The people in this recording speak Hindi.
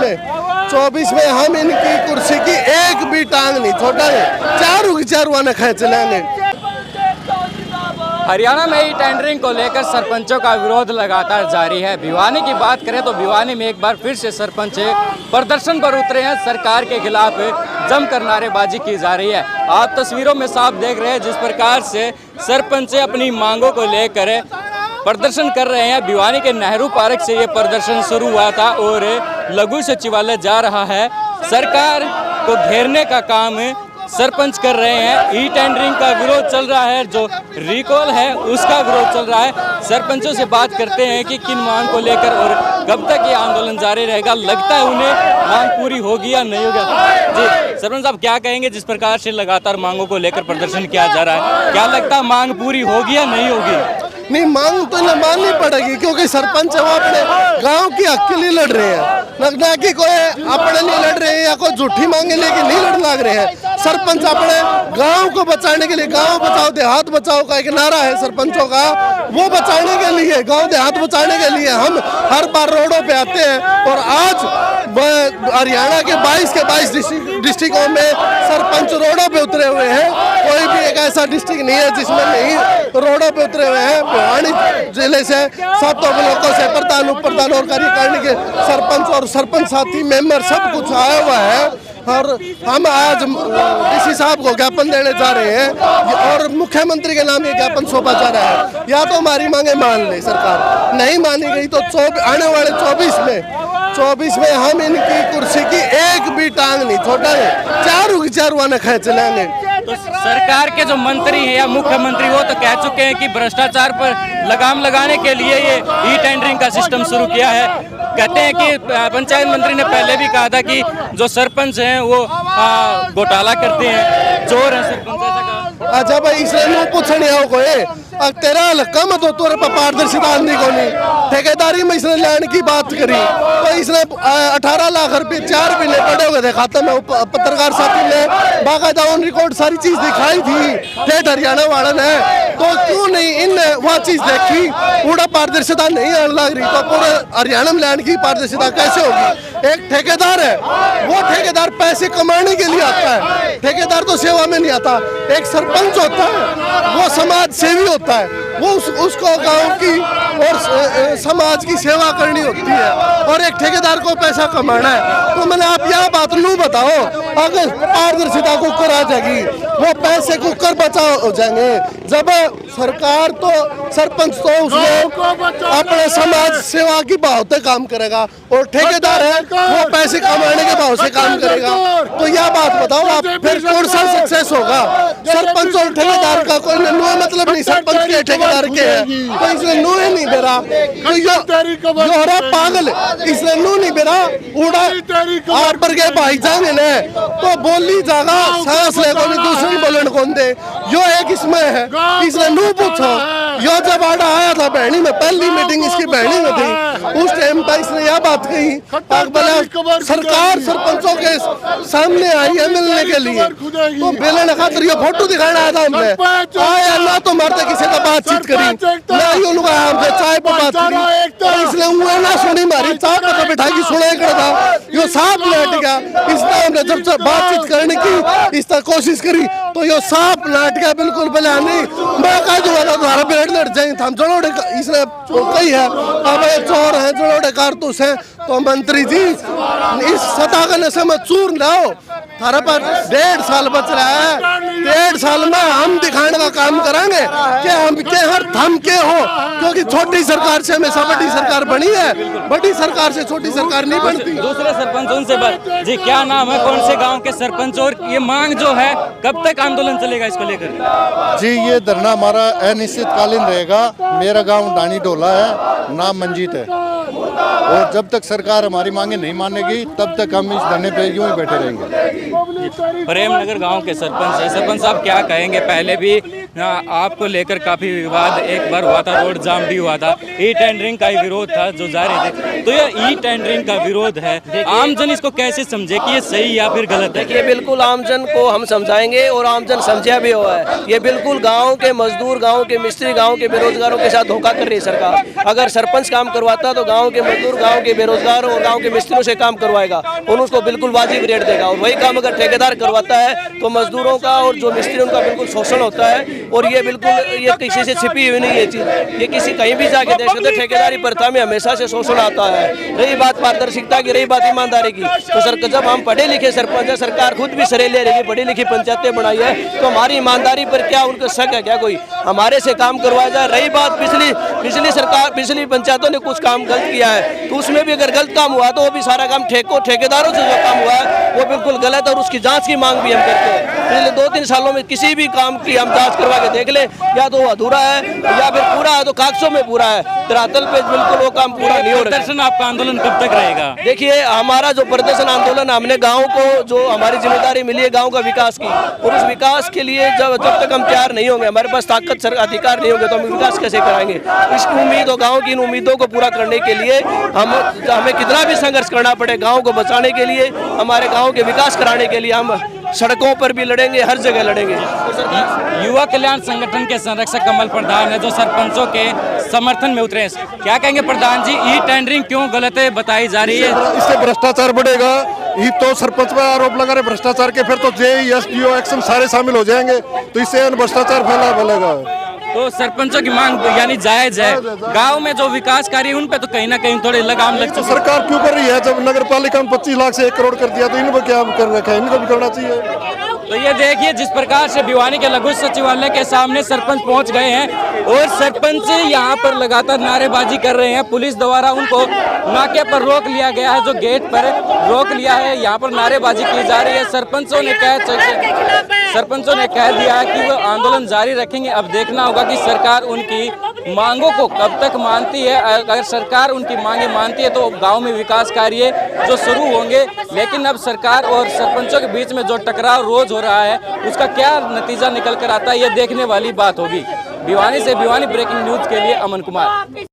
में हम इनकी कुर्सी की एक भी टांग नहीं छोड़ेंगे, चारों की चारों ने खींच लेंगे। हरियाणा में ई टेंडरिंग को लेकर सरपंचों का विरोध लगातार जारी है। भिवानी की बात करें तो भिवानी में एक बार फिर से सरपंच प्रदर्शन पर उतरे हैं। सरकार के खिलाफ जमकर नारेबाजी की जा रही है। आप तस्वीरों में साफ देख रहे हैं जिस प्रकार से सरपंच अपनी मांगों को लेकर प्रदर्शन कर रहे हैं। भिवानी के नेहरू पार्क से ये प्रदर्शन शुरू हुआ था और लघु सचिवालय जा रहा है। सरकार को घेरने का काम सरपंच कर रहे हैं। ई टेंडरिंग का विरोध चल रहा है, जो रिकॉल है उसका विरोध चल रहा है। सरपंचों से बात करते हैं कि किन मांग को लेकर और कब तक ये आंदोलन जारी रहेगा। लगता है उन्हें मांग पूरी होगी या नहीं होगी। जी सरपंच साहब, क्या कहेंगे जिस प्रकार से लगातार मांगों को लेकर प्रदर्शन किया जा रहा है, क्या लगता है मांग पूरी होगी या नहीं होगी? नहीं, मांग तो न माननी पड़ेगी क्योंकि सरपंच वो अपने गांव की हक के लिए लड़ रहे हैं, ना कि कोई अपने लिए लड़ रहे हैं या कोई झूठी मांगे लेके नहीं लड़ लग रहे हैं। सरपंच अपने गांव को बचाने के लिए, गांव बचाओ देहात बचाओ का एक नारा है सरपंचों का, वो बचाने के लिए, गांव देहात बचाने के लिए हम हर बार रोडों पे आते हैं। और आज हरियाणा के 22 के 22 डिस्ट्रिक्टों में सरपंच रोडों पे उतरे हुए हैं। कोई भी एक ऐसा डिस्ट्रिक्ट नहीं है जिसमें नहीं रोडों पे उतरे हुए हैं। भिवानी जिले से 7 ब्लॉकों से प्रधान उप प्रधान और कार्यकारिणी के सरपंच और सरपंच साथी मेंबर सब कुछ आया हुआ है। और हम आज डीसी साहब को ज्ञापन देने जा रहे हैं और मुख्यमंत्री के नाम ये ज्ञापन सौंपा जा रहा है। या तो हमारी मांगे मान ले सरकार, नहीं मानी गई तो आने वाले 24 में हम इनकी कुर्सी की एक भी टांग नहीं छोड़ेंगे, चारों की चारों ने खींच लेंगे। तो सरकार के जो मंत्री हैं या मुख्यमंत्री वो तो कह चुके हैं कि भ्रष्टाचार पर लगाम लगाने के लिए ये ई टेंडरिंग का सिस्टम शुरू किया है। कहते हैं कि पंचायत मंत्री ने पहले भी कहा था कि जो सरपंच हैं वो घोटाला करते हैं, चोर हैं सरपंच। अच्छा भाई, इसलिए नो पूछने आओ कोई तेरा हल्का मत हो, तोरे पर पारदर्शिता आंधी को नहीं, ठेकेदारी में इसने लैंड की बात करी तो इसने 18 लाख रुपए 4 महीने पड़े हुए थे खाते में। पत्रकार साथी ने बाकायदा ऑन रिकॉर्ड सारी चीज दिखाई थी ठेठ हरियाणा वाला ने, तो क्यों नहीं इन वह चीज देखी? पूरा पारदर्शिता नहीं आने लग रही तो पूरे हरियाणा में लैंड की पारदर्शिता कैसे होगी? एक ठेकेदार है, वो ठेकेदार पैसे कमाने के लिए आता है, ठेकेदार तो सेवा में नहीं आता। एक सरपंच होता है वो समाज सेवी होता है, वो उसको गांव की और समाज की सेवा करनी होती है और एक ठेकेदार को पैसा कमाना है। तो मैंने आप यह बात नू बताओ, अगर पारदर्शिता कुकर आ जाएगी वो पैसे कुकर बचाओ हो जाएंगे। जब सरकार तो सरपंच तो उसमें अपने समाज सेवा की भाव से काम करेगा और ठेकेदार है वो पैसे कमाने के भाव से काम करेगा। तो यह बात बताओ आप, फिर कौन सा सक्सेस होगा? सरपंच और ठेकेदार का कोई मतलब नहीं, सरपंच के ठेकेदार के है तो इसलिए नू ही नहीं बेरा, तो यो हरा पागल इसलिए नू नहीं बेरा उड़ा आप पर के भाई जाने ने तो बोली जागा सांस ले को दूसरी बोलन कौन दे। यो एक इसमें है, इसलिए नू पूछो। यो जब आड़ा आया था बहनी में, पहली मीटिंग इसकी बहनी में थी, उस टाइम पर इसने यह बात कही सरकार सरपंचों के सामने आई है मिलने के लिए, तो बेलने खातिर ये फोटो दिखाना आया था हमने। आया ना तो मरते किसी का बातचीत करी ना ही उनका हमसे चाय पर बात करी, तो इसलिए उन्हें ना सुनी मारी चाय पर बैठा की सुना था। यो सांप लेट गया, इसने हमने जब से बातचीत करने की इस तरह कोशिश करी तो यो सांप लाट गया बिल्कुल बला नहीं। मैं कह दूंगा तुम्हारा पेड़ लड़ जाए हम जड़ोड़े, इसने कही है अब ये चोर है जड़ोड़े कारतूस है। तो मंत्री जी इस सता का नशे में चूर लाओ, थारा पर 1.5 साल बच रहा है, 1.5 साल में हम दिखाने का काम करेंगे कि हम के हर थम के हो, क्योंकि छोटी सरकार से हमेशा बड़ी सरकार बनी है, बड़ी सरकार से छोटी सरकार नहीं बनती। दूसरे सरपंच उनसे बात जी, क्या नाम है, कौन से गांव के सरपंच और ये मांग जो है कब तक आंदोलन चलेगा इसको लेकर? जी ये धरना हमारा अनिश्चितकालीन रहेगा। मेरा गांव डानी डोला है, नाम मंजीत है और जब तक सरकार हमारी मांगे नहीं मानेगी तब तक हम इस धरने पे यूं ही बैठे रहेंगे। प्रेमनगर गांव के सरपंच है। सरपंच साहब क्या कहेंगे, पहले भी आपको लेकर काफी विवाद एक बार हुआ था, रोड जाम भी हुआ था, ई टेंडरिंग का ही विरोध था जो जारी थे, तो ये ई टेंडरिंग का विरोध है, आमजन इसको कैसे समझे कि ये सही या फिर गलत है? देखिए, बिल्कुल आमजन को हम समझाएंगे और आमजन समझा भी हुआ है। ये बिल्कुल गांव के मजदूर, गांव के मिस्त्री, गांव के बेरोजगारों के साथ धोखा कर रही है सरकार। अगर सरपंच काम करवाता तो गांव के मजदूर, गांव के बेरोजगार और गांव के मिस्त्रियों से काम करवाएगा और उसको बिल्कुल वाजिब रेट देगा। और वही काम अगर ठेकेदार करवाता है तो मजदूरों का और जो मिस्त्रियों का बिल्कुल शोषण होता है। और ये बिल्कुल ये किसी से छिपी हुई नहीं है चीज़, ये किसी कहीं भी जाके देख सकते। ठेकेदारी प्रथा में हमेशा से शोषण आता है। रही बात पारदर्शिता की, रही बात ईमानदारी की, तो सर जब हम पढ़े लिखे सरपंच है, सरकार खुद भी सरे ले रही है, पढ़ी लिखी पंचायतें बनाई है, तो हमारी ईमानदारी पर क्या उनको शक है क्या? कोई हमारे से काम करवाया जाए। रही बात पिछली सरकार, पिछली पंचायतों ने कुछ काम गलत किया है तो उसमें भी अगर गलत काम हुआ तो वो भी सारा काम ठेकेदारों से जो काम हुआ है वो बिल्कुल गलत है और उसकी जांच की मांग भी हम करते हैं। पिछले 2-3 सालों में किसी भी काम की हम जांच करवा के देख ले, या तो वो अधूरा है या फिर पूरा है तो कागजों में पूरा है, धरातल पे बिल्कुल वो काम पूरा नहीं हो रहा है। प्रदर्शन आपका आंदोलन कब तक रहेगा? देखिए, हमारा जो प्रदर्शन आंदोलन, हमने गांव को जो हमारी जिम्मेदारी मिली है गांव का विकास की, और उस विकास के लिए जब तक हम तैयार नहीं होंगे, हमारे पास ताकत अधिकार नहीं होंगे तो हम विकास कैसे कराएंगे? इसकी उम्मीद और गांव की इन उम्मीदों को पूरा करने के लिए हमें कितना भी संघर्ष करना पड़े, गांव को बचाने के लिए, हमारे गांव के विकास कराने के लिए हम सड़कों पर भी लड़ेंगे, हर जगह लड़ेंगे। युवा कल्याण संगठन के संरक्षक कमल प्रधान है जो सरपंचों के समर्थन में उतरे हैं। क्या कहेंगे प्रधान जी, ई टेंडरिंग क्यों गलत है बताई जा रही है? इससे भ्रष्टाचार बढ़ेगा। ये तो सरपंच पर आरोप लगा रहे भ्रष्टाचार के, फिर तो जेईएसडीओ एक्शन सारे शामिल हो जाएंगे, तो इससे भ्रष्टाचार फैलेगा। तो सरपंचों की मांग यानी जायज है। गांव में जो विकास कार्य उन पे तो कहीं ना कहीं थोड़े लगाम लग चुके। सरकार क्यों कर रही है? जब नगर पालिका में 25 लाख से 1 करोड़ कर दिया तो इनको क्या कर रखा है? इनको भी करना चाहिए। तो ये देखिए जिस प्रकार से भिवानी के लघु सचिवालय के सामने सरपंच पहुंच गए हैं और सरपंच यहाँ पर लगातार नारेबाजी कर रहे हैं। पुलिस द्वारा उनको नाके पर रोक लिया गया है, जो गेट पर रोक लिया है, यहाँ पर नारेबाजी की जा रही है। सरपंचों ने कह दिया है कि वो आंदोलन जारी रखेंगे। अब देखना होगा कि सरकार उनकी मांगों को कब तक मानती है। अगर सरकार उनकी मांगे मानती है तो गांव में विकास कार्य जो शुरू होंगे, लेकिन अब सरकार और सरपंचों के बीच में जो टकराव रोज हो रहा है उसका क्या नतीजा निकल कर आता है, ये देखने वाली बात होगी। भिवानी से भिवानी ब्रेकिंग न्यूज के लिए अमन कुमार।